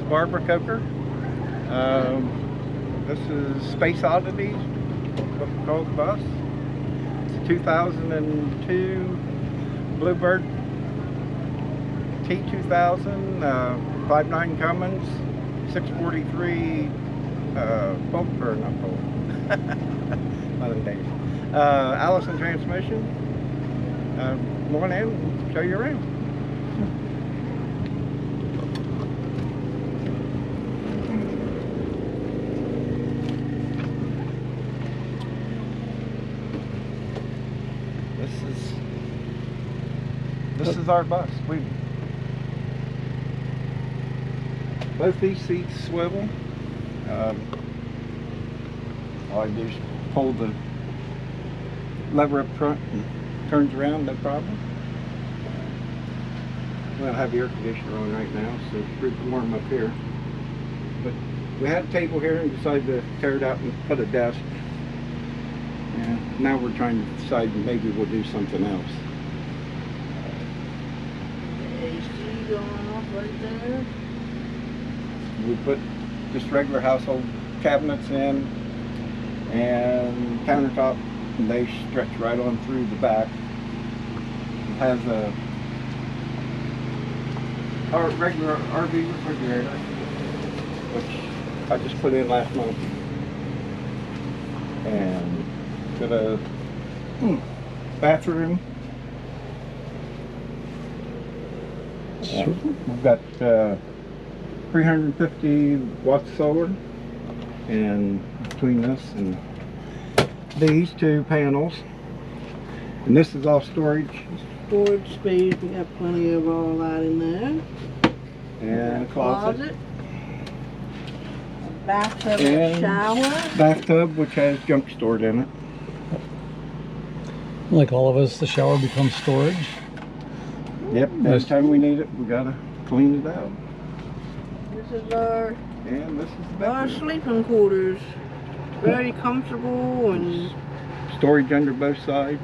Barber Coker. This is Space Oddity Bus. It's a 2002 Bluebird T2000, 5.9 Cummins, 643 bolt, or not bolt, one of the days. Allison transmission. Come on in and show you around. This is our bus. Both these seats swivel. All I do is pull the lever up front and turns around, no problem. We don't have the air conditioner on right now, so it's pretty warm up here. But we had a table here and decided to tear it out and put a desk. And now we're trying to decide maybe we'll do something else. AC going off right there. We put just regular household cabinets in and countertop, and they stretch right on through the back. It has a regular RV refrigerator, which I just put in last month, and got a bathroom. We've got 350 watts solar, and between this and these two panels, and this is all storage. Storage space, we got plenty of all that in there. And a closet. A bathtub and a shower. Bathtub, which has junk stored in it. Like all of us, the shower becomes storage. Yep, every time we need it, we gotta clean it out. This is our sleeping quarters. Very comfortable, and storage under both sides.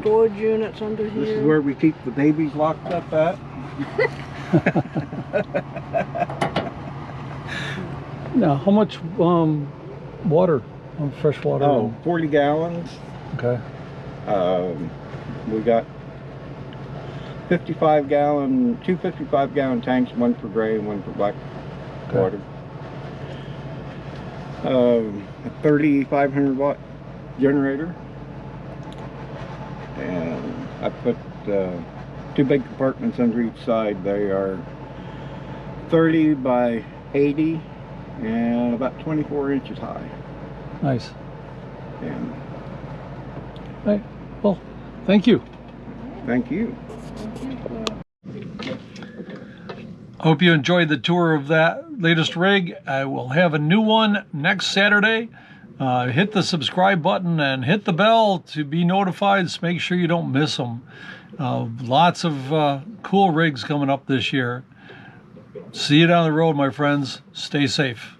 Storage units under here. This is where we keep the babies locked up at. Now, how much water, fresh water? Oh, 40 gallons. Okay. We got two 55-gallon tanks, one for gray and one for black water. A 3,500 watt generator, and I put two big compartments under each side. They are 30 by 80 and about 24 inches high. Nice. And right. Well, thank you. Thank you. I hope you enjoyed the tour of that latest rig. I will have a new one next Saturday. Hit the subscribe button and hit the bell to be notified. So make sure you don't miss them. Lots of cool rigs coming up this year. See you down the road, my friends. Stay safe.